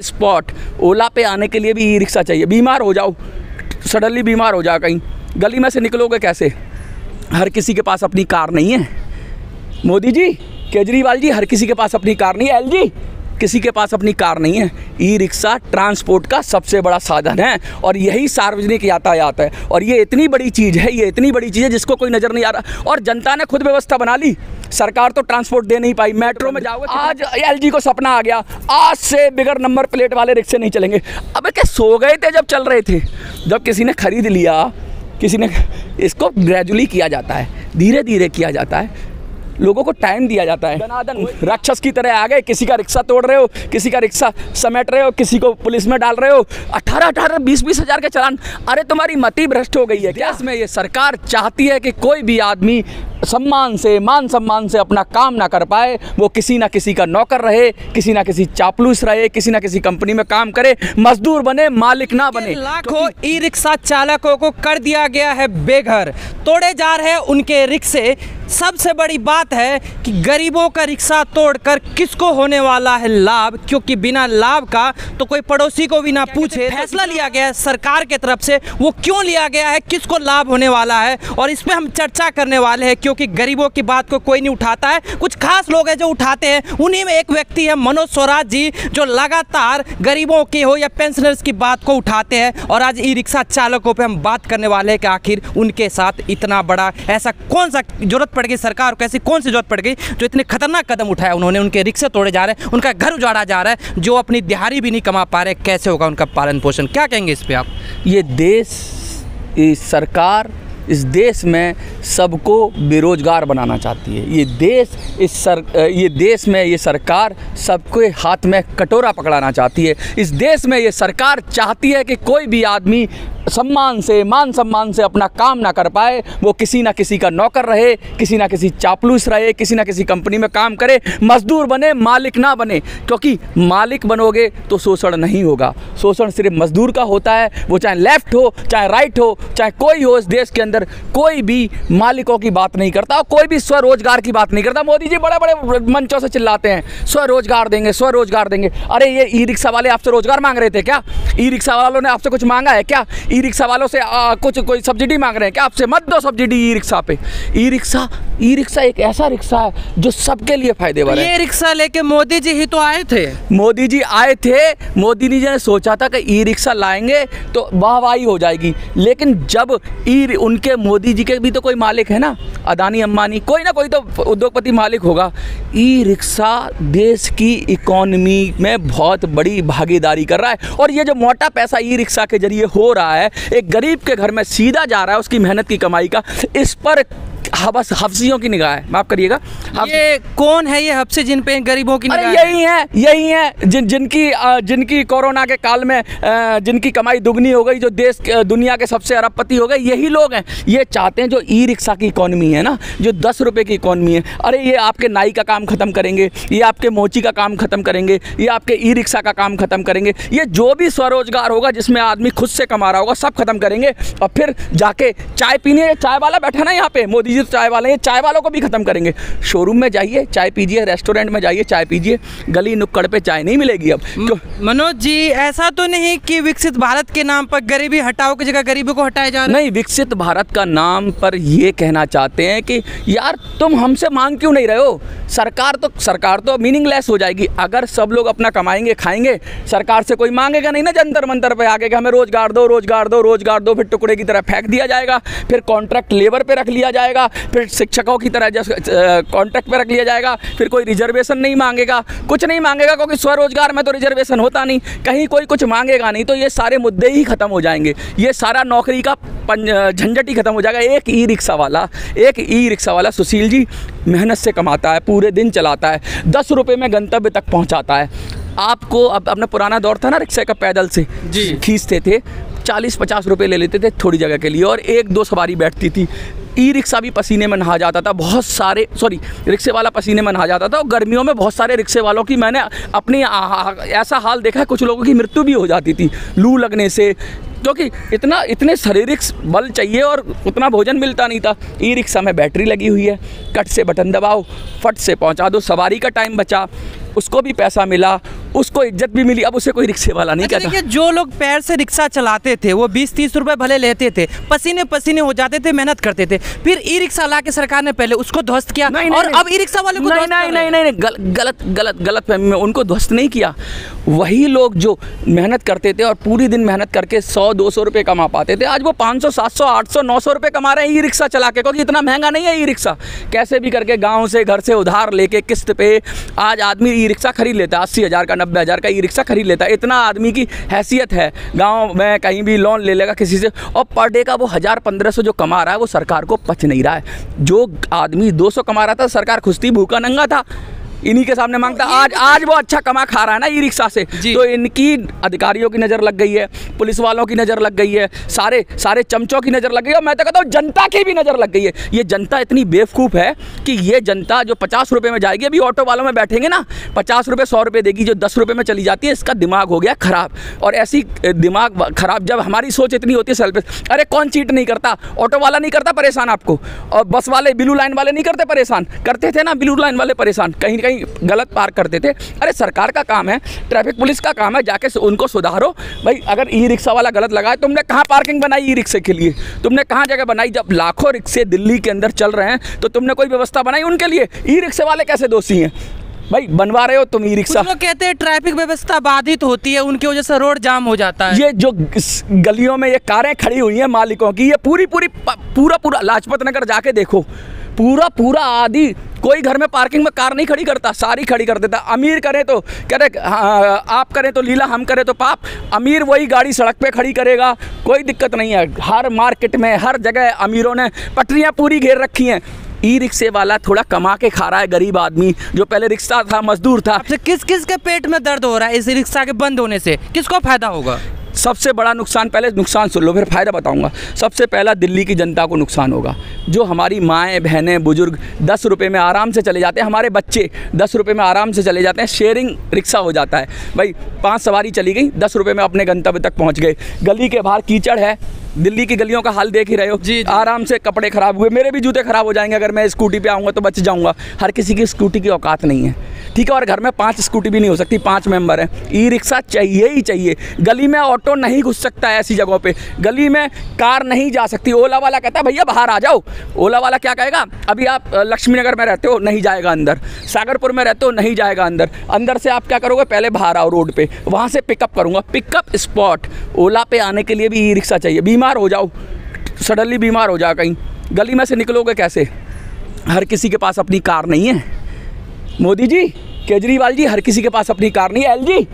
Spot ओला पे आने के लिए भी ई रिक्शा चाहिए। बीमार हो जाओ, सडनली बीमार हो जाओ, कहीं गली में से निकलोगे कैसे? हर किसी के पास अपनी कार नहीं है। मोदी जी, केजरीवाल जी, हर किसी के पास अपनी कार नहीं है। एलजी, किसी के पास अपनी कार नहीं है। ई रिक्शा ट्रांसपोर्ट का सबसे बड़ा साधन है और यही सार्वजनिक यातायात है। और ये इतनी बड़ी चीज़ है, ये इतनी बड़ी चीज़ है जिसको कोई नज़र नहीं आ रहा। और जनता ने खुद व्यवस्था बना ली, सरकार तो ट्रांसपोर्ट दे नहीं पाई। मेट्रो में जाओगे, आज एलजी को सपना आ गया, आज से बिगर नंबर प्लेट वाले रिक्शे नहीं चलेंगे। अबे क्या सो गए थे जब चल रहे थे? जब किसी ने खरीद लिया, किसी ने, इसको ग्रेजुअली किया जाता है, धीरे धीरे किया जाता है, लोगों को टाइम दिया जाता है। राक्षस की तरह आ गए, किसी का रिक्शा तोड़ रहे हो, किसी का रिक्शा समेट रहे हो, किसी को पुलिस में डाल रहे हो, 18-18, 20-20 हज़ार के चालान। अरे तुम्हारी मति भ्रष्ट हो गई है क्या? इसमें ये सरकार चाहती है कि कोई भी आदमी सम्मान से, मान सम्मान से अपना काम ना कर पाए, वो किसी ना किसी का नौकर रहे, किसी ना किसी चापलूस रहे, किसी ना किसी कंपनी में काम करे, मजदूर बने, मालिक ना बने। लाखों ई रिक्शा चालकों को कर दिया गया है बेघर, तोड़े जा रहे हैं उनके रिक्शे। सबसे बड़ी बात है कि गरीबों का रिक्शा तोड़कर किसको होने वाला है लाभ, क्योंकि बिना लाभ का तो कोई पड़ोसी को भी ना पूछे। फैसला लिया गया है सरकार की तरफ से, वो क्यों लिया गया है, किसको लाभ होने वाला है, और इसमें हम चर्चा करने वाले हैं। क्योंकि गरीबों की बात को कोई नहीं उठाता है, कुछ खास लोग हैं जो उठाते हैं। उन्हीं में एक व्यक्ति है मनोज स्वराज जी, जो लगातार गरीबों की हो या पेंशनर्स की बात को उठाते हैं। और आज ई रिक्शा चालकों पे हम बात करने वाले हैं कि आखिर उनके साथ इतना बड़ा ऐसा कौन सा जरूरत पड़ गई, सरकार को ऐसी कौन सी जरूरत पड़ गई जो इतने खतरनाक कदम उठाया उन्होंने। उनके रिक्शे तोड़े जा रहे हैं, उनका घर उजाड़ा जा रहा है, जो अपनी दिहाड़ी भी नहीं कमा पा रहे, कैसे होगा उनका पालन पोषण? क्या कहेंगे इस पे आप? ये देश, ये सरकार इस देश में सबको बेरोजगार बनाना चाहती है। ये देश में ये सरकार सबके हाथ में कटोरा पकड़ाना चाहती है। इस देश में ये सरकार चाहती है कि कोई भी आदमी सम्मान से, मान सम्मान से अपना काम ना कर पाए, वो किसी ना किसी का नौकर रहे, किसी ना किसी चापलूस रहे, किसी ना किसी कंपनी में काम करे, मजदूर बने, मालिक ना बने। क्योंकि मालिक बनोगे तो शोषण नहीं होगा, शोषण सिर्फ मजदूर का होता है। वो चाहे लेफ्ट हो, चाहे राइट हो, चाहे कोई हो, इस देश के अंदर कोई भी मालिकों की बात नहीं करता, कोई भी स्वरोजगार की बात नहीं करता। मोदी जी बड़े बड़े मंचों से चिल्लाते हैं स्वरोजगार देंगे, स्वरोजगार देंगे। अरे ये ई रिक्शा वाले आपसे रोजगार मांग रहे थे क्या? ई रिक्शा वालों ने आपसे कुछ मांगा है क्या? ई रिक्शा वालों से कोई सब्सिडी मांग रहे हैं क्या आपसे? मत दो सब्सिडी ई रिक्शा पे। ई रिक्शा एक ऐसा रिक्शा है जो सबके लिए फायदेमंद है। ये रिक्शा लेके मोदी जी ही तो आए थे। मोदी जी आए थे, मोदी जी ने सोचा था कि ई रिक्शा लाएंगे तो वाहवाही हो जाएगी। लेकिन जब उनके मोदी जी के भी तो कोई मालिक है ना, अदानी अंबानी, कोई ना कोई तो उद्योगपति मालिक होगा। ई रिक्शा देश की इकोनॉमी में बहुत बड़ी भागीदारी कर रहा है। और ये जो मोटा पैसा ई रिक्शा के जरिए हो रहा है, एक गरीब के घर में सीधा जा रहा है, उसकी मेहनत की कमाई का, इस पर बस हफ्सियों की निगाह है। माफ करिएगा, ये कौन है ये हफ्से जिन पे गरीबों की निगाह? यही है जिनकी कोरोना के काल में जिनकी कमाई दुगनी हो गई, जो दुनिया के सबसे अरबपति हो गए, यही लोग हैं। ये चाहते हैं जो ई रिक्शा की इकोनॉमी है ना, जो 10 रुपये की इकोनॉमी है। अरे ये आपके नाई का काम खत्म करेंगे, ये आपके मोची का काम खत्म करेंगे, ये आपके ई रिक्शा का काम खत्म करेंगे। ये जो भी स्वरोजगार होगा जिसमें आदमी खुद से कमा रहा होगा, सब खत्म करेंगे। और फिर जाके चाय पीने, चाय वाला बैठा ना यहाँ पे, मोदी जी चाय वाले, चाय वालों को भी खत्म करेंगे। शोरूम में जाइए चाय पीजिए, रेस्टोरेंट में जाइए चाय पीजिए, गली नुक्कड़ पे चाय नहीं मिलेगी अब। मनोज जी, ऐसा तो नहीं कि विकसित भारत के नाम पर गरीबी हटाओ की जगह गरीबी को हटाया जा रहा है? नहीं, विकसित भारत का नाम पर ये कहना चाहते हैं कि यार तुम हमसे मांग क्यों नहीं रहे हो? सरकार तो मीनिंगलेस हो जाएगी अगर सब लोग अपना कमाएंगे खाएंगे। सरकार से कोई मांगेगा नहीं ना जंतर मंतर पे आके कि हमें रोजगार दो, रोजगार दो, रोजगार दो। फिर टुकड़े की तरह फेंक दिया जाएगा, फिर कॉन्ट्रैक्ट लेबर पे रख लिया जाएगा, फिर शिक्षकों की तरह कॉन्ट्रैक्ट पे रख लिया जाएगा, फिर कोई रिजर्वेशन नहीं मांगेगा, कुछ नहीं मांगेगा, क्योंकि स्वरोजगार में तो रिजर्वेशन होता नहीं, कहीं कोई कुछ मांगेगा नहीं। तो ये सारे मुद्दे ही खत्म हो जाएंगे, ये सारा नौकरी का झंझट ही खत्म हो जाएगा। एक ई रिक्शा वाला सुशील जी मेहनत से कमाता है, पूरे दिन चलाता है, 10 रुपये में गंतव्य तक पहुंचाता है। आपको अब अपना पुराना दौर था ना, रिक्शे का पैदल से खींचते थे, 40-50 रुपये ले लेते थे थोड़ी जगह के लिए, और 1-2 सवारी बैठती थी। ई रिक्शा भी पसीने में नहा जाता था, रिक्शे वाला पसीने में नहा जाता था। और गर्मियों में बहुत सारे रिक्शे वालों की मैंने अपनी ऐसा हाल देखा है, कुछ लोगों की मृत्यु भी हो जाती थी लू लगने से। क्योंकि इतने शारीरिक बल चाहिए और उतना भोजन मिलता नहीं था। ई रिक्शा में बैटरी लगी हुई है, कट से बटन दबाओ, फट से पहुंचा दो, सवारी का टाइम बचा, उसको भी पैसा मिला, उसको इज्जत भी मिली। अब उसे कोई रिक्शे वाला नहीं कहता। देखिए, जो लोग पैर से रिक्शा चलाते थे वो 20-30 रुपए भले लेते थे, पसीने पसीने हो जाते थे, मेहनत करते थे, फिर ई रिक्शा ला के सरकार ने पहले उसको ध्वस्त किया और अब ई रिक्शा वाले को गलत फहमी में उनको ध्वस्त नहीं किया। वही लोग जो मेहनत करते थे और पूरी दिन मेहनत करके 100-200 रुपये कमा पाते थे, आज वो 500, 700, 800, 900 रुपये कमा रहे हैं ई रिक्शा चला के, क्योंकि इतना महंगा नहीं है ई रिक्शा। कैसे भी करके गाँव से, घर से उधार लेके किस्त पे आज आदमी ई रिक्शा खरीद लेता है। 80,000 का, 90,000 का ई रिक्शा खरीद लेता है। इतना आदमी की हैसियत है, गांव में कहीं भी लोन ले लेगा किसी से, और पर डे का वो 1000-1500 जो कमा रहा है वो सरकार को पच नहीं रहा है। जो आदमी 200 कमा रहा था, सरकार खुश थी, भूखा नंगा था, इन्हीं के सामने मांगता। आज वो अच्छा कमा खा रहा है ना ई रिक्शा से। तो इनकी अधिकारियों की नज़र लग गई है, पुलिस वालों की नज़र लग गई है, सारे चमचों की नज़र लग गई है, और मैं तो कहता हूँ जनता की भी नज़र लग गई है। ये जनता इतनी बेवकूफ़ है कि ये जनता जो 50 रुपये में जाएगी, अभी ऑटो वालों में बैठेंगे ना, 50 रुपये 100 रुपये देगी, जो 10 रुपये में चली जाती है, इसका दिमाग हो गया ख़राब। और ऐसी दिमाग ख़राब, जब हमारी सोच इतनी होती है सेल्फिश, अरे कौन चीट नहीं करता, ऑटो वाला नहीं करता परेशान आपको, और बस वाले ब्लू लाइन वाले नहीं करते परेशान, करते थे ना ब्लू लाइन वाले परेशान, कहीं गलत पार करते थे। अरे सरकार का काम है, ट्रैफिक पुलिस का काम है, जाके उनको सुधारो भाई। अगर ई रिक्शा वाला गलत लगा है, तुमने कहाँ पार्किंग बनाई ई रिक्शे के लिए, तुमने कहाँ जगह बनाई? जब लाखों रिक्शे दिल्ली के अंदर चल रहे हैं तो तुमने कोई व्यवस्था बनाई उनके लिए? ई रिक्शे वाले कैसे दोषी हैं भाई? बनवा रहे हो तुम ई रिक्शा। लोग कहते हैं ट्रैफिक व्यवस्था बाधित होती है, उनकी वजह से रोड जाम हो जाता है। ये जो गलियों में ये कारें खड़ी हुई हैं मालिकों की, ये पूरा लाजपत नगर जाके देखो, पूरा आदि कोई घर में पार्किंग में कार नहीं खड़ी करता, सारी खड़ी कर देता। अमीर करे तो कह रहे आप करें तो लीला, हम करें तो पाप। अमीर वही गाड़ी सड़क पे खड़ी करेगा, कोई दिक्कत नहीं है। हर मार्केट में, हर जगह अमीरों ने पटरियां पूरी घेर रखी हैं। ई रिक्शे वाला थोड़ा कमा के खा रहा है, गरीब आदमी जो पहले रिक्शा था, मजदूर था। किस के पेट में दर्द हो रहा है इस रिक्शा के बंद होने से? किसको फायदा होगा? सबसे बड़ा नुकसान, पहले नुकसान सुन लो फिर फ़ायदा बताऊंगा। सबसे पहला दिल्ली की जनता को नुकसान होगा। जो हमारी माएँ, बहनें, बुजुर्ग 10 रुपये में आराम से चले जाते हैं, हमारे बच्चे 10 रुपये में आराम से चले जाते हैं। शेयरिंग रिक्शा हो जाता है भाई, 5 सवारी चली गई, 10 रुपये में अपने गंतव्य तक पहुँच गए। गली के बाहर कीचड़ है, दिल्ली की गलियों का हाल देख ही रहे हो। आराम से कपड़े ख़राब हुए, मेरे भी जूते ख़राब हो जाएंगे अगर मैं स्कूटी पे आऊँगा तो बच जाऊँगा। हर किसी की स्कूटी की औकात नहीं है, ठीक है, और घर में 5 स्कूटी भी नहीं हो सकती, 5 मेंबर हैं। ई रिक्शा चाहिए ही चाहिए। गली में ऑटो नहीं घुस सकता है ऐसी जगहों पे, गली में कार नहीं जा सकती। ओला वाला कहता है भैया बाहर आ जाओ, ओला वाला क्या कहेगा? अभी आप लक्ष्मी नगर में रहते हो, नहीं जाएगा अंदर। सागरपुर में रहते हो, नहीं जाएगा अंदर। अंदर से आप क्या करोगे? पहले बाहर आओ रोड पे, वहाँ से पिकअप करूँगा। पिकअप स्पॉट ओला पे आने के लिए भी ई रिक्शा चाहिए। बीमार हो जाओ, सडनली बीमार हो जाओ, कहीं गली में से निकलोगे कैसे? हर किसी के पास अपनी कार नहीं है। मोदी जी, केजरीवाल जी, हर किसी के पास अपनी कार नहीं है। एलजी,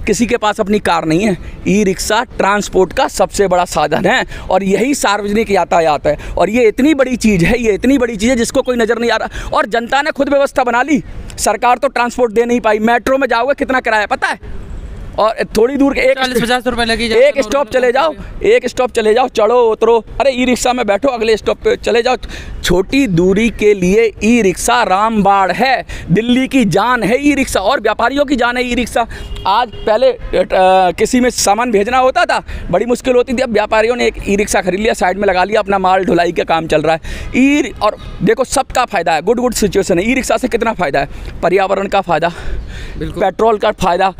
किसी के पास अपनी कार नहीं है। ई रिक्शा ट्रांसपोर्ट का सबसे बड़ा साधन है और यही सार्वजनिक यातायात है। और ये इतनी बड़ी चीज़ है, ये इतनी बड़ी चीज़ है जिसको कोई नज़र नहीं आ रहा। और जनता ने खुद व्यवस्था बना ली, सरकार तो ट्रांसपोर्ट दे नहीं पाई। मेट्रो में जाओगे कितना किराया पता है? और थोड़ी दूर के 40-50 रुपये लगी, एक स्टॉप चले जाओ, एक स्टॉप चले जाओ, चढ़ो उतरो, अरे ई रिक्शा में बैठो, अगले स्टॉप पे चले जाओ। छोटी दूरी के लिए ई रिक्शा रामबाण है, दिल्ली की जान है ई रिक्शा, और व्यापारियों की जान है ई रिक्शा। आज पहले किसी में सामान भेजना होता था, बड़ी मुश्किल होती थी, अब व्यापारियों ने एक ई रिक्शा खरीद लिया, साइड में लगा लिया, अपना माल ढुलाई का काम चल रहा है। और देखो सबका फ़ायदा है, गुड सिचुएशन है। ई रिक्शा से कितना फ़ायदा है? पर्यावरण का फ़ायदा, पेट्रोल का फ़ायदा,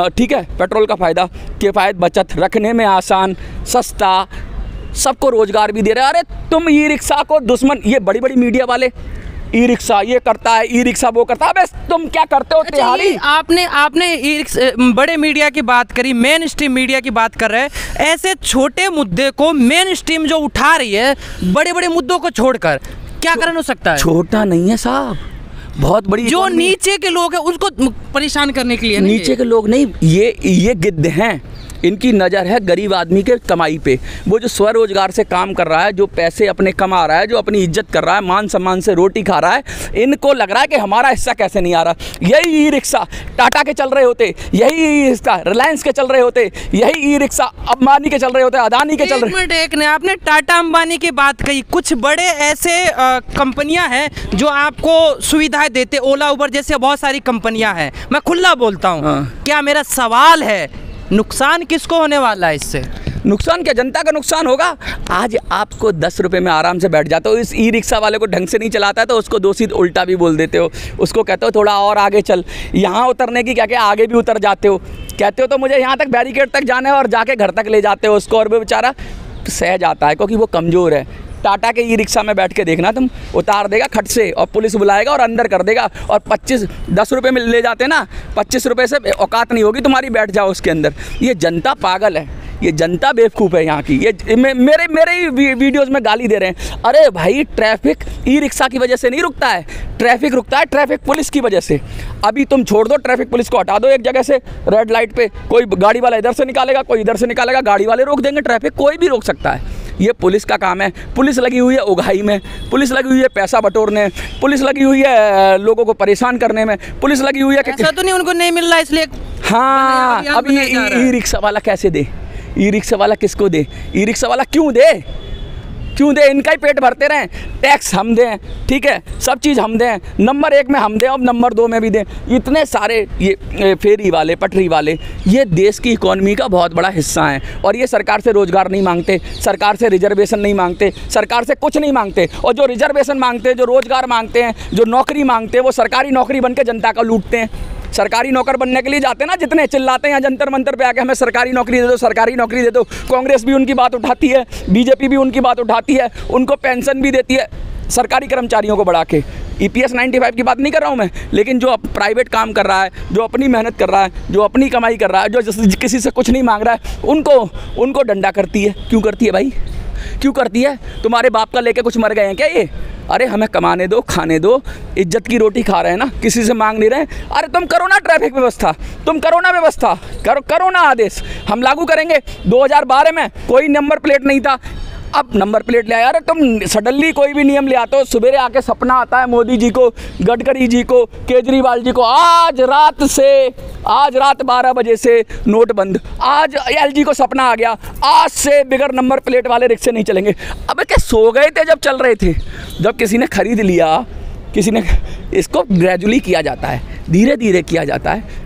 ठीक है, पेट्रोल का फ़ायदा, किफ़ायत, बचत, रखने में आसान, सस्ता, सबको रोज़गार भी दे रहा है। अरे तुम ई रिक्शा को दुश्मन, ये बड़ी बड़ी मीडिया वाले ई रिक्शा ये करता है, ई रिक्शा वो करता है, बस तुम क्या करते हो? तिहाड़ी आपने ई रिक्शा, बड़े मीडिया की बात करी, मेन स्ट्रीम मीडिया की बात कर रहे हैं। ऐसे छोटे मुद्दे को मेन स्ट्रीम जो उठा रही है, बड़े बड़े मुद्दों को छोड़कर, क्या कारण हो सकता है? छोटा नहीं है साहब, बहुत बड़ी। जो नीचे के लोग हैं उसको परेशान करने के लिए, नीचे के लोग नहीं, ये गिद्ध हैं। इनकी नज़र है गरीब आदमी के कमाई पे। वो जो स्वरोजगार से काम कर रहा है, जो पैसे अपने कमा रहा है, जो अपनी इज्जत कर रहा है, मान सम्मान से रोटी खा रहा है, इनको लग रहा है कि हमारा हिस्सा कैसे नहीं आ रहा। यही ई रिक्शा टाटा के चल रहे होते, यही ई रिक्शा रिलायंस के चल रहे होते, यही ई रिक्शा अंबानी के चल रहे होते, अदानी के चल रहे। एक ने आपने टाटा अंबानी की बात कही, कुछ बड़े ऐसे कंपनियां हैं जो आपको सुविधाएं देते, ओला उबर जैसे बहुत सारी कंपनियां हैं। मैं खुला बोलता हूँ, क्या मेरा सवाल है, नुकसान किसको होने वाला है इससे? नुकसान क्या, जनता का नुकसान होगा। आज आपको 10 रुपये में आराम से बैठ जाते हो, इस ई रिक्शा वाले को ढंग से नहीं चलाता है तो उसको दोषी उल्टा भी बोल देते हो, उसको कहते हो थोड़ा और आगे चल, यहाँ उतरने की क्या क्या आगे भी उतर जाते हो, कहते हो तो मुझे यहाँ तक बैरिकेड तक जाना है और जाके घर तक ले जाते हो उसको, और वो बेचारा सह जाता है क्योंकि वो कमज़ोर है। टाटा के ई रिक्शा में बैठ के देखना तुम, उतार देगा खट से और पुलिस बुलाएगा और अंदर कर देगा, और 10 रुपये में ले जाते ना, 25 रुपये से औकात नहीं होगी तुम्हारी, बैठ जाओ उसके अंदर। ये जनता पागल है, ये जनता बेवकूफ़ है यहाँ की। ये मेरे ही वीडियोज़ में गाली दे रहे हैं। अरे भाई ट्रैफिक ई रिक्शा की वजह से नहीं रुकता है, ट्रैफिक रुकता है ट्रैफिक पुलिस की वजह से। अभी तुम छोड़ दो, ट्रैफिक पुलिस को हटा दो एक जगह से, रेड लाइट पे कोई गाड़ी वाला इधर से निकालेगा, कोई इधर से निकालेगा, गाड़ी वाले रोक देंगे, ट्रैफिक कोई भी रोक सकता है। ये पुलिस का काम है। पुलिस लगी हुई है उगाही में, पुलिस लगी हुई है पैसा बटोरने, पुलिस लगी हुई है लोगों को परेशान करने में, पुलिस लगी हुई है। ऐसा तो नहीं उनको नहीं मिल रहा इसलिए। हाँ, अब ये ई रिक्शा वाला कैसे दे, ई रिक्शा वाला किसको दे, ई रिक्शा वाला क्यों दे, क्यों दे? इनका ही पेट भरते रहें, टैक्स हम दें, ठीक है, सब चीज़ हम दें, नंबर 1 में हम दें और नंबर 2 में भी दें। इतने सारे ये फेरी वाले, पटरी वाले, ये देश की इकॉनमी का बहुत बड़ा हिस्सा हैं, और ये सरकार से रोज़गार नहीं मांगते, सरकार से रिजर्वेशन नहीं मांगते, सरकार से कुछ नहीं मांगते। और जो रिजर्वेशन मांगते हैं, जो रोज़गार मांगते हैं, जो नौकरी मांगते हैं, वो सरकारी नौकरी बन के जनता का लूटते हैं। सरकारी नौकर बनने के लिए जाते हैं ना, जितने चिल्लाते हैं जंतर मंतर पे आके हमें सरकारी नौकरी दे दो, सरकारी नौकरी दे दो। कांग्रेस भी उनकी बात उठाती है, बीजेपी भी उनकी बात उठाती है, उनको पेंशन भी देती है सरकारी कर्मचारियों को बढ़ा के। EPS 95 की बात नहीं कर रहा हूँ मैं, लेकिन जो प्राइवेट काम कर रहा है, जो अपनी मेहनत कर रहा है, जो अपनी कमाई कर रहा है, जो किसी से कुछ नहीं मांग रहा है, उनको डंडा करती है। क्यों करती है भाई, क्यों करती है? तुम्हारे बाप का लेके कुछ मर गए हैं क्या ये? अरे हमें कमाने दो, खाने दो, इज्जत की रोटी खा रहे हैं ना, किसी से मांग नहीं रहे। अरे तुम करो ना ट्रैफिक व्यवस्था, तुम करो ना व्यवस्था, करो ना आदेश, हम लागू करेंगे। 2012 में कोई नंबर प्लेट नहीं था, अब नंबर प्लेट ले आया। अरे तुम सडनली कोई भी नियम ले आते हो, सवेरे आके सपना आता है मोदी जी को, गडकरी जी को, केजरीवाल जी को, आज रात 12 बजे से नोट बंद, आज LG को सपना आ गया, आज से बिगर नंबर प्लेट वाले रिक्शे नहीं चलेंगे। अबे क्या सो गए थे जब चल रहे थे? जब किसी ने खरीद लिया, किसी ने, इसको ग्रेजुअली किया जाता है, धीरे धीरे किया जाता है,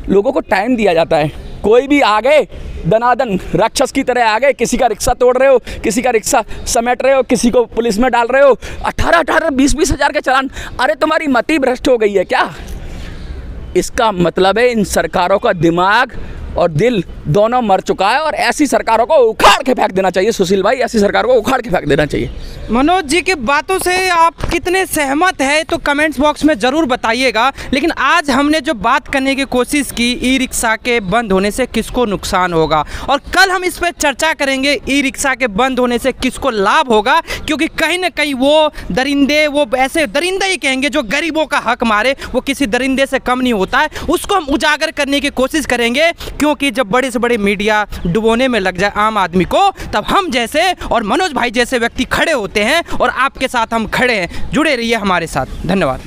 लोगों को टाइम दिया जाता है। कोई भी आ गए दनादन राक्षस की तरह आ गए, किसी का रिक्शा तोड़ रहे हो, किसी का रिक्शा समेट रहे हो, किसी को पुलिस में डाल रहे हो, 18-18, 20-20 हज़ार के चालान। अरे तुम्हारी मति भ्रष्ट हो गई है क्या? इसका मतलब है इन सरकारों का दिमाग और दिल दोनों मर चुका है, और ऐसी सरकारों को उखाड़ के फेंक देना चाहिए। सुशील भाई, ऐसी सरकारों को उखाड़ के फेंक देना चाहिए। मनोज जी की बातों से आप कितने सहमत हैं तो कमेंट्स बॉक्स में ज़रूर बताइएगा। लेकिन आज हमने जो बात करने की कोशिश की, ई रिक्शा के बंद होने से किसको नुकसान होगा, और कल हम इस पर चर्चा करेंगे ई रिक्शा के बंद होने से किसको लाभ होगा, क्योंकि कहीं ना कहीं वो दरिंदे, वो ऐसे दरिंदे ही कहेंगे जो गरीबों का हक मारे, वो किसी दरिंदे से कम नहीं होता है। उसको हम उजागर करने की कोशिश करेंगे, क्योंकि जब बड़े से बड़े मीडिया डुबोने में लग जाए आम आदमी को, तब हम जैसे और मनोज भाई जैसे व्यक्ति खड़े होते हैं, और आपके साथ हम खड़े हैं। जुड़े रहिए हमारे साथ। धन्यवाद।